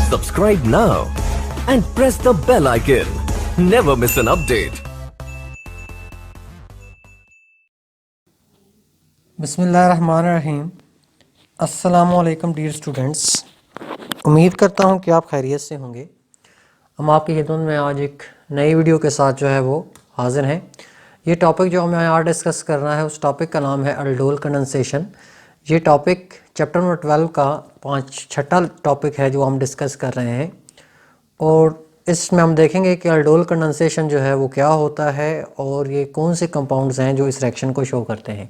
Subscribe now and press the bell icon. Never miss an update. बिस्मिल्लाहिर्रहमानिर्रहीम। अस्सलामुअलैकुम dear students, उम्मीद करता हूँ कि आप खैरियत से होंगे। हम आपकी खिदमत में आज एक नई वीडियो के साथ जो है वो हाजिर हैं। ये टॉपिक जो हमें आज डिस्कस करना है उस टॉपिक का नाम है अल्डोल कंडेंसेशन। ये टॉपिक चैप्टर नंबर 12 का छठा टॉपिक है जो हम डिस्कस कर रहे हैं, और इसमें हम देखेंगे कि अल्डोल कंडेंसेशन जो है वो क्या होता है और ये कौन से कंपाउंड्स हैं जो इस रिएक्शन को शो करते हैं।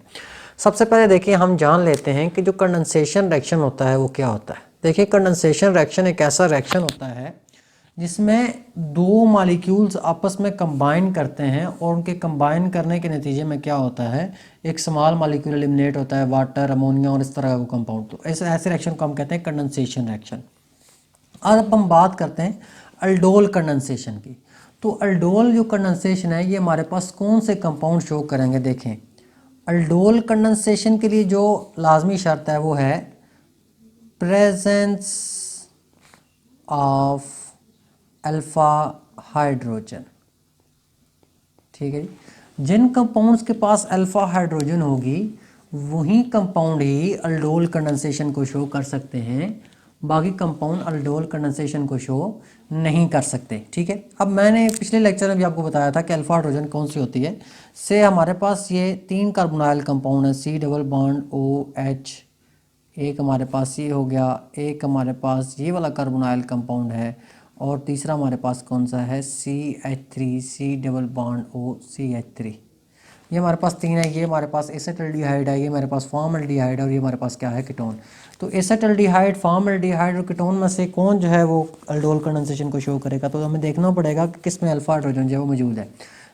सबसे पहले देखिए, हम जान लेते हैं कि जो कंडेंसेशन रिएक्शन होता है वो क्या होता है। देखिए, कंडेंसेशन रिएक्शन एक ऐसा रिएक्शन होता है जिसमें दो मॉलिक्यूल्स आपस में कंबाइन करते हैं, और उनके कंबाइन करने के नतीजे में क्या होता है, एक स्मॉल मॉलिक्यूल एलिमिनेट होता है, वाटर, अमोनिया और इस तरह का कंपाउंड। तो ऐसे रिएक्शन को हम कहते हैं कंडेंसेशन रिएक्शन। अब हम बात करते हैं अल्डोल कंडेंसेशन की। तो अल्डोल जो कंडेंसेशन है ये हमारे पास कौन से कंपाउंड शो करेंगे। देखें, अल्डोल कंडेंसेशन के लिए जो लाजमी शर्त है वो है प्रेजेंस ऑफ अल्फा हाइड्रोजन। ठीक है जी, जिन कंपाउंड्स के पास अल्फा हाइड्रोजन होगी वही कंपाउंड ही अल्डोल कंडेंसेशन को शो कर सकते हैं, बाकी कंपाउंड अल्डोल कंडेंसेशन को शो नहीं कर सकते। ठीक है, अब मैंने पिछले लेक्चर में भी आपको बताया था कि अल्फा हाइड्रोजन कौन सी होती है। से हमारे पास ये 3 कार्बोनाइल कंपाउंड है, C डबल बॉन्ड OH, एक हमारे पास ये हो गया, एक हमारे पास ये वाला कार्बोनाइल कंपाउंड है, और तीसरा हमारे पास कौन सा है, CH3, C double bond O CH3। ये हमारे पास 3 है। ये हमारे पास एसिटल्डिहाइड है, ये हमारे पास फॉर्मल्डिहाइड है, और ये हमारे पास क्या है, कीटोन। तो एसिटल्डिहाइड, फॉर्मल्डिहाइड और कीटोन में से कौन जो है वो अल्डोल कंडेंसेशन को शो करेगा। तो हमें देखना पड़ेगा कि किस में अल्फा हाइड्रोजन जो है वो मौजूद है।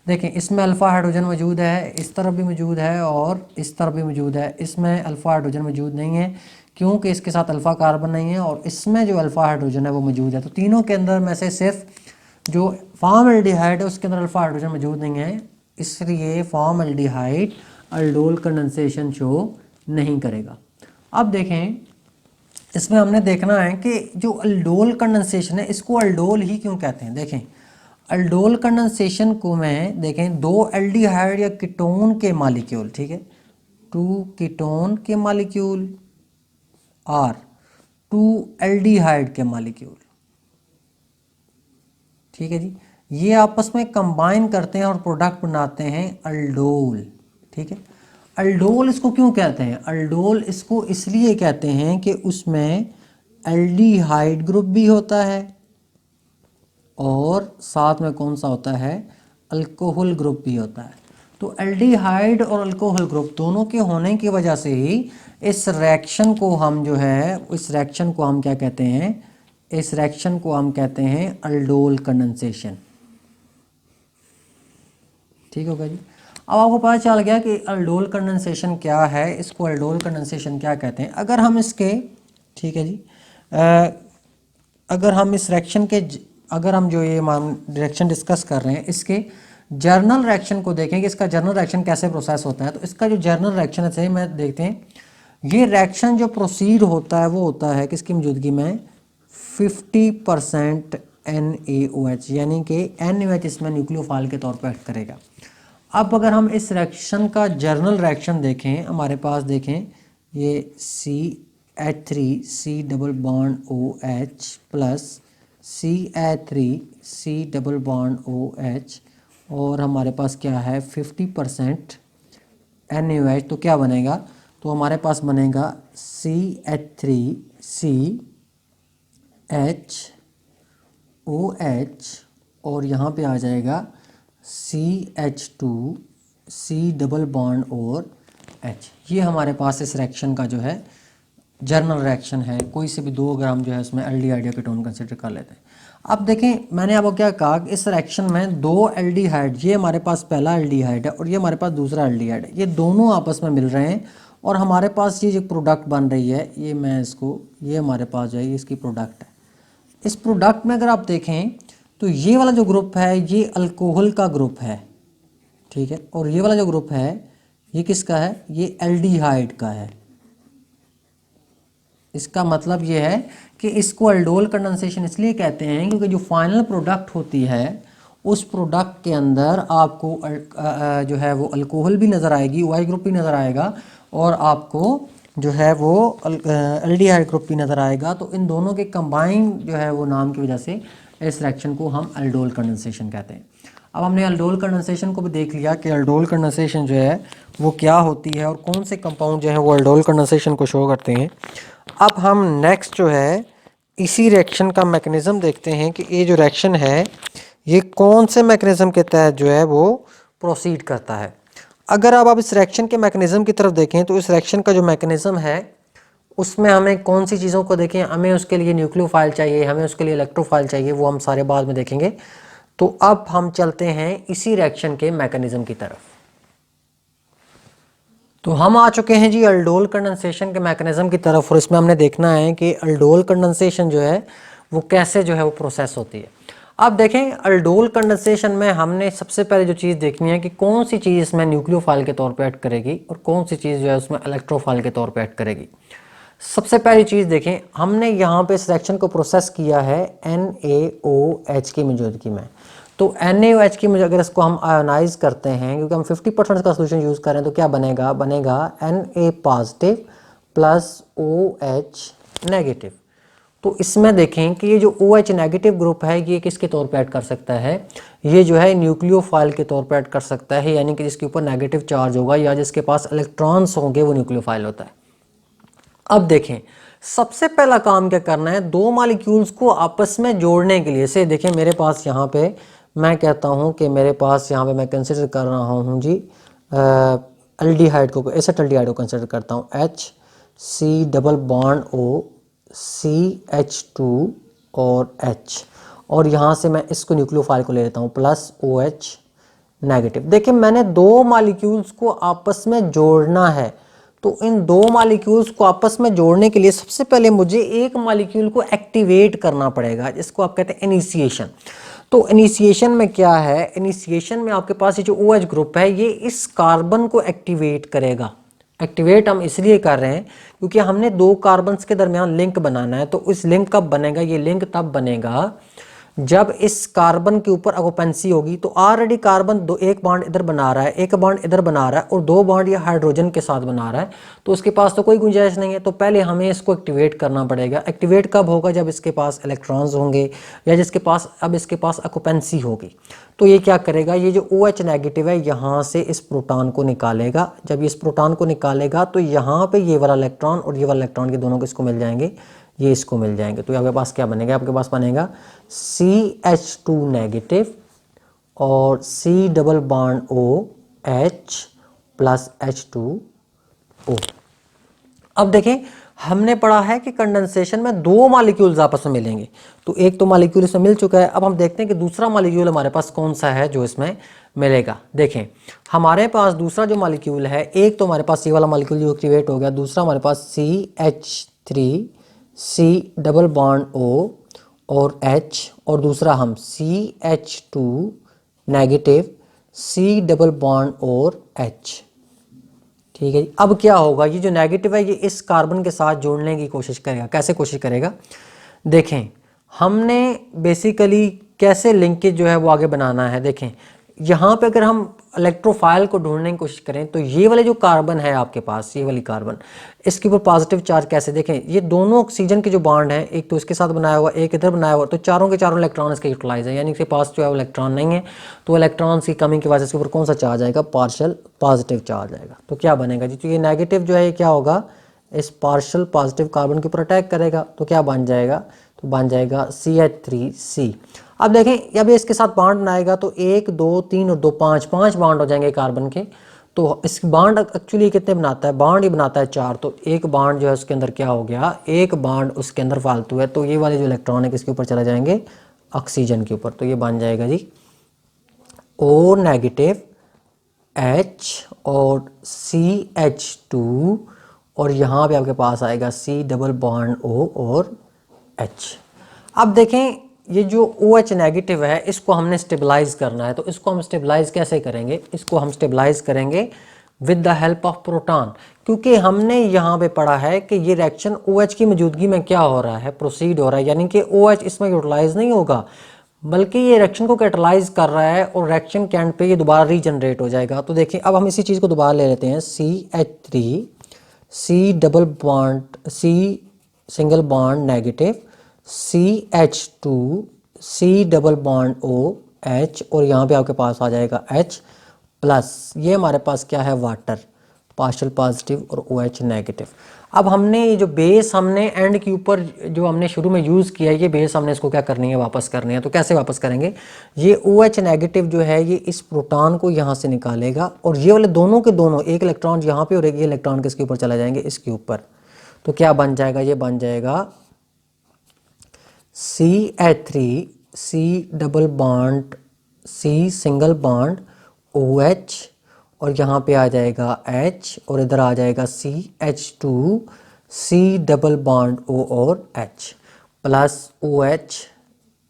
देखें, इसमें अल्फा हाइड्रोजन मौजूद है, इस तरफ भी मौजूद है और इस तरफ भी मौजूद है। इसमें अल्फा हाइड्रोजन मौजूद नहीं है क्योंकि इसके साथ अल्फा कार्बन नहीं है, और इसमें जो अल्फा हाइड्रोजन है वो मौजूद है। तो तीनों के अंदर में से सिर्फ जो फॉर्मल्डिहाइड है उसके अंदर अल्फा हाइड्रोजन मौजूद नहीं है, इसलिए फॉर्मल्डिहाइड अल्डोल कंडेंसेशन शो नहीं करेगा। अब देखें, इसमें हमने देखना है कि जो अल्डोल कंडेंसेशन है इसको अल्डोल ही क्यों कहते हैं। देखें, अल्डोल कंडेंसेशन को में देखें, दो एल्डिहाइड या कीटोन के मॉलिक्यूल, ठीक है, 2 कीटोन के मॉलिक्यूल और 2 एल्डिहाइड के मॉलिक्यूल, ठीक है जी, ये आपस में कंबाइन करते हैं और प्रोडक्ट बनाते हैं अल्डोल। ठीक है, अल्डोल इसको क्यों कहते हैं, अल्डोल इसको इसलिए कहते हैं कि उसमें एल्डिहाइड ग्रुप भी होता है और साथ में कौन सा होता है, अल्कोहल ग्रुप भी होता है। तो एल्डिहाइड और अल्कोहल ग्रुप दोनों के होने की वजह से ही इस रिएक्शन को हम जो है, इस रिएक्शन को हम क्या कहते हैं, इस रिएक्शन को हम कहते हैं अल्डोल कंडेंसेशन। ठीक होगा जी। अब आपको पता चल गया कि अल्डोल कंडेंसेशन क्या है, इसको अल्डोल कंडेंसेशन क्या कहते हैं। अगर हम इसके, ठीक है जी, अगर हम इस रिएक्शन के, अगर हम जो ये रिएक्शन डिस्कस कर रहे हैं इसके जर्नल रिएक्शन को देखें कि इसका जर्नल रिएक्शन कैसे प्रोसेस होता है, तो इसका जो जर्नल रिएक्शन है सही में देखते हैं, ये रिएक्शन जो प्रोसीड होता है वो होता है किसकी मौजूदगी में, 50% NaOH, यानी कि NaOH इसमें न्यूक्लियोफाइल के तौर पर एक्ट करेगा। अब अगर हम इस रिएक्शन का जर्नल रिएक्शन देखें, हमारे पास देखें ये CH3 C double bond OH plus CH3 C double bond OH, और हमारे पास क्या है 50% NaOH, तो क्या बनेगा, तो हमारे पास बनेगा CH3CHOH, और यहाँ पे आ जाएगा CH2 C डबल बॉन्ड और H। ये हमारे पास इस रिएक्शन का जो है जर्नल रिएक्शन है। कोई से भी 2 ग्राम जो है उसमें एल्डिहाइड या कीटोन कंसिडर कर लेते हैं। अब देखें, मैंने आपको क्या कहा कि इस रिएक्शन में 2 एल्डिहाइड, ये हमारे पास पहला एल्डिहाइड है और ये हमारे पास दूसरा एल्डिहाइड है, ये दोनों आपस में मिल रहे हैं और हमारे पास ये जो प्रोडक्ट बन रही है, ये मैं इसको, ये हमारे पास जो है ये इसकी प्रोडक्ट है। इस प्रोडक्ट में अगर आप देखें तो ये वाला जो ग्रुप है ये अल्कोहल का ग्रुप है, ठीक है, और ये वाला जो ग्रुप है ये किसका है, ये एल्डिहाइड का है। इसका मतलब ये है कि इसको अल्डोल कंडेंसेशन इसलिए कहते हैं क्योंकि जो फाइनल प्रोडक्ट होती है उस प्रोडक्ट के अंदर आपको जो है वो अल्कोहल भी नज़र आएगी, OH ग्रुप भी नज़र आएगा, और आपको जो है वो एल्डिहाइड ग्रुप भी नज़र आएगा। तो इन दोनों के कंबाइन जो है वो नाम की वजह से इस रिएक्शन को हम अल्डोल कंडेंसेशन कहते हैं। अब हमने अल्डोल कंडेंसेशन को भी देख लिया कि अल्डोल कंडेंसेशन जो है वो क्या होती है और कौन से कंपाउंड जो है वो अल्डोल कंडेंसेशन को शो करते हैं। अब हम नेक्स्ट जो है इसी रिएक्शन का मैकेनिज़्म देखते हैं कि ये जो रिएक्शन है ये कौन से मैकेनिज़्म के तहत जो है वो प्रोसीड करता है। अगर अब आप इस रिएक्शन के मैकेनिज़्म की तरफ देखें तो इस रिएक्शन का जो मैकेनिज़्म है उसमें हमें कौन सी चीज़ों को देखें, हमें उसके लिए न्यूक्लियोफाइल चाहिए, हमें उसके लिए इलेक्ट्रोफाइल चाहिए, वो हम सारे बाद में देखेंगे। तो अब हम चलते हैं इसी रिएक्शन के मैकेनिज़्म की तरफ। तो हम आ चुके हैं जी अल्डोल कंडेंसेशन के मैकेनिज़्म की तरफ, और इसमें हमने देखना है कि अल्डोल कंडेंसेशन जो है वो कैसे जो है वो प्रोसेस होती है। अब देखें अल्डोल कंडेंसेशन में हमने सबसे पहले जो चीज़ देखनी है कि कौन सी चीज़ इसमें न्यूक्लियोफाइल के तौर पे ऐड करेगी और कौन सी चीज़ जो है उसमें इलेक्ट्रोफाइल के तौर पे ऐड करेगी। सबसे पहली चीज़ देखें, हमने यहाँ पे इस रिएक्शन को प्रोसेस किया है NaOH की मौजूदगी में। तो NaOH की अगर इसको हम आयोनाइज करते हैं, क्योंकि हम 50% का सोल्यूशन यूज़ कर रहे हैं, तो क्या बनेगा, बनेगा Na positive plus OH negative. तो इसमें देखें कि ये जो OH नेगेटिव ग्रुप है ये किसके तौर पे ऐड कर सकता है, ये जो है न्यूक्लियोफाइल के तौर पे ऐड कर सकता है, यानी कि जिसके ऊपर नेगेटिव चार्ज होगा या जिसके पास इलेक्ट्रॉन्स होंगे वो न्यूक्लियोफाइल होता है। अब देखें सबसे पहला काम क्या करना है, दो मॉलिक्यूल्स को आपस में जोड़ने के लिए। से देखें मेरे पास यहाँ पे मैं कहता हूँ कि मेरे पास यहाँ पे मैं कंसिडर कर रहा हूँ जी एल्डिहाइड को, एसिटाल्डिहाइड को कंसिडर करता हूँ, HC double bond O CH2 और H, और यहाँ से मैं इसको न्यूक्लियोफाइल को ले लेता हूँ प्लस OH नेगेटिव। देखिए मैंने दो मॉलिक्यूल्स को आपस में जोड़ना है, तो इन दो मॉलिक्यूल्स को आपस में जोड़ने के लिए सबसे पहले मुझे एक मॉलिक्यूल को एक्टिवेट करना पड़ेगा, जिसको आप कहते हैं इनिशिएशन। तो इनिशिएशन में क्या है, इनिशिएशन में आपके पास ये जो OH ग्रुप है ये इस कार्बन को एक्टिवेट करेगा। एक्टिवेट हम इसलिए कर रहे हैं क्योंकि हमने दो कार्बन्स के दरमियान लिंक बनाना है। तो इस लिंक कब बनेगा, ये लिंक तब बनेगा जब इस कार्बन के ऊपर ऑक्यूपेंसी होगी। तो ऑलरेडी कार्बन दो, एक बॉन्ड इधर बना रहा है, एक बॉन्ड इधर बना रहा है, और दो बॉन्ड ये हाइड्रोजन के साथ बना रहा है, तो उसके पास तो कोई गुंजाइश नहीं है। तो पहले हमें इसको एक्टिवेट करना पड़ेगा। एक्टिवेट कब होगा, जब इसके पास इलेक्ट्रॉन्स होंगे या जिसके पास अब इसके पास ऑक्यूपेंसी होगी। तो ये क्या करेगा, ये जो OH नेगेटिव है यहाँ से इस प्रोटॉन को निकालेगा। जब ये इस प्रोटॉन को निकालेगा तो यहाँ पे ये वाला इलेक्ट्रॉन और ये वाला इलेक्ट्रॉन के दोनों को इसको मिल जाएंगे, ये इसको मिल जाएंगे। तो आपके पास क्या बनेगा, आपके पास बनेगा CH2 नेगेटिव और C double bond OH plus H2O। अब देखें हमने पढ़ा है कि कंडेंसेशन में दो मॉलिक्यूल्स आपस में मिलेंगे, तो एक तो मॉलिक्यूल इसमें मिल चुका है। अब हम देखते हैं कि दूसरा मॉलिक्यूल हमारे पास कौन सा है जो इसमें मिलेगा। देखें हमारे पास दूसरा जो मॉलिक्यूल है, एक तो हमारे पास ये वाला मॉलिक्यूल जो एक्टिवेट हो गया, दूसरा हमारे पास CH3 C double bond O और H, और दूसरा हम CH2 negative C double bond और H। ठीक है जी। अब क्या होगा, ये जो नेगेटिव है ये इस कार्बन के साथ जोड़ने की कोशिश करेगा। कैसे कोशिश करेगा, देखें हमने बेसिकली कैसे लिंकेज जो है वो आगे बनाना है। देखें यहाँ पे अगर हम इलेक्ट्रोफाइल को ढूंढने की कोशिश करें तो ये वाले जो कार्बन है आपके पास, ये वाली कार्बन, इसके ऊपर पॉजिटिव चार्ज कैसे, देखें ये दोनों ऑक्सीजन के जो बॉन्ड है, एक तो इसके साथ बनाया हुआ, एक इधर बनाया हुआ, तो चारों के चारों इलेक्ट्रॉन इसके यूटिलाइज है, यानी इसके पास जो है वो इलेक्ट्रॉन नहीं है। तो इलेक्ट्रॉन्स की कमी की वजह से इसके ऊपर कौन सा चार्ज आएगा, पार्शियल पॉजिटिव चार्ज आएगा। तो क्या बनेगा जी, तो ये नेगेटिव जो है क्या होगा, इस पार्शियल पॉजिटिव कार्बन के ऊपर अटैक करेगा, तो क्या बन जाएगा, तो बन जाएगा CH3C। अब देखें जब ये इसके साथ बॉन्ड बनाएगा तो 1 2 3 और 2 5 बॉन्ड हो जाएंगे कार्बन के। तो इस बॉन्ड एक्चुअली कितने बनाता है, बॉन्ड ही बनाता है 4। तो एक बॉन्ड जो है उसके अंदर क्या हो गया, एक बॉन्ड उसके अंदर फालतू है। तो ये वाले जो इलेक्ट्रॉन है किसके ऊपर चला जाएंगे, ऑक्सीजन के ऊपर। तो ये बन जाएगा जी O नेगेटिव H और CH2, और यहाँ पे आपके पास आएगा C डबल बॉन्ड O और H। अब देखें ये जो OH नेगेटिव है इसको हमने स्टेबलाइज करना है। तो इसको हम स्टेबलाइज कैसे करेंगे, इसको हम स्टेबलाइज करेंगे with the help of proton, क्योंकि हमने यहाँ पे पढ़ा है कि ये रिएक्शन OH की मौजूदगी में क्या हो रहा है, प्रोसीड हो रहा है, यानी कि OH इसमें यूटिलाइज नहीं होगा बल्कि ये रिएक्शन को कैटलाइज कर रहा है और रिएक्शन के एंड पे ये दोबारा रीजनरेट हो जाएगा। तो देखिए अब हम इसी चीज़ को दोबारा ले लेते हैं, CH3 C double bond C single bond negative, CH2 C double bond OH और यहाँ पे आपके पास आ जाएगा H प्लस, ये हमारे पास क्या है वाटर, पार्शियल पॉजिटिव और OH नेगेटिव। अब हमने ये जो बेस हमने एंड के ऊपर जो हमने शुरू में यूज़ किया है, ये बेस हमने इसको क्या करनी है, वापस करनी है। तो कैसे वापस करेंगे, ये OH नेगेटिव जो है ये इस प्रोटॉन को यहाँ से निकालेगा और ये वाले दोनों के दोनों, एक इलेक्ट्रॉन यहाँ पे और एक ये इलेक्ट्रॉन किसके ऊपर चला जाएंगे, इसके ऊपर। तो क्या बन जाएगा, ये बन जाएगा CH3 C double bond C single bond OH और यहाँ पे आ जाएगा H और इधर आ जाएगा CH2 C double bond O और H प्लस OH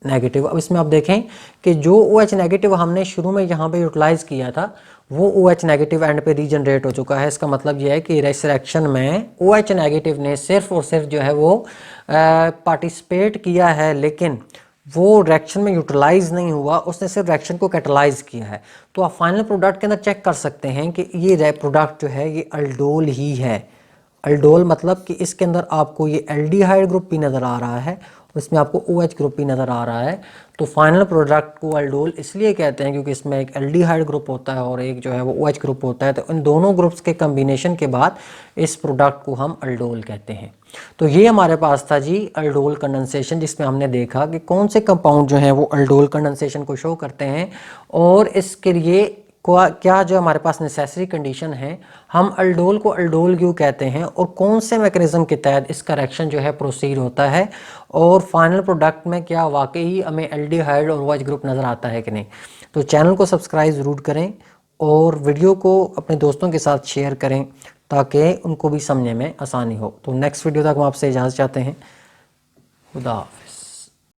नेगेटिव। अब इसमें आप देखें कि जो OH नेगेटिव हमने शुरू में यहाँ पे यूटिलाइज किया था वो OH नेगेटिव एंड पे रीजनरेट हो चुका है। इसका मतलब ये है कि इस रिएक्शन में OH नेगेटिव ने सिर्फ और सिर्फ जो है वो पार्टिसिपेट किया है, लेकिन वो रिएक्शन में यूटिलाइज नहीं हुआ, उसने सिर्फ रिएक्शन को कैटलाइज किया है। तो आप फाइनल प्रोडक्ट के अंदर चेक कर सकते हैं कि ये प्रोडक्ट जो है ये अल्डोल ही है। अल्डोल मतलब कि इसके अंदर आपको ये एल्डिहाइड ग्रुप भी नज़र आ रहा है, इसमें आपको OH ग्रुप भी नज़र आ रहा है। तो फाइनल प्रोडक्ट को अल्डोल इसलिए कहते हैं क्योंकि इसमें एक एल्डिहाइड ग्रुप होता है और एक जो है वो OH ग्रुप होता है। तो इन दोनों ग्रुप्स के कम्बिनेशन के बाद इस प्रोडक्ट को हम अल्डोल कहते हैं। तो ये हमारे पास था जी अल्डोल कंडेंसेशन, जिसमें हमने देखा कि कौन से कंपाउंड जो हैं वो अल्डोल कंडेंसेशन को शो करते हैं और इसके लिए क्या जो हमारे पास नेसेसरी कंडीशन है, हम अल्डोल को अल्डोल क्यों कहते हैं और कौन से मैकेनिज्म के तहत इसका रिएक्शन जो है प्रोसीड होता है और फाइनल प्रोडक्ट में क्या वाकई हमें एल्डिहाइड और OH ग्रुप नज़र आता है कि नहीं। तो चैनल को सब्सक्राइब ज़रूर करें और वीडियो को अपने दोस्तों के साथ शेयर करें ताकि उनको भी समझने में आसानी हो। तो नेक्स्ट वीडियो तक हम आपसे इजाज़त चाहते हैं। खुदा हाफ़िज़।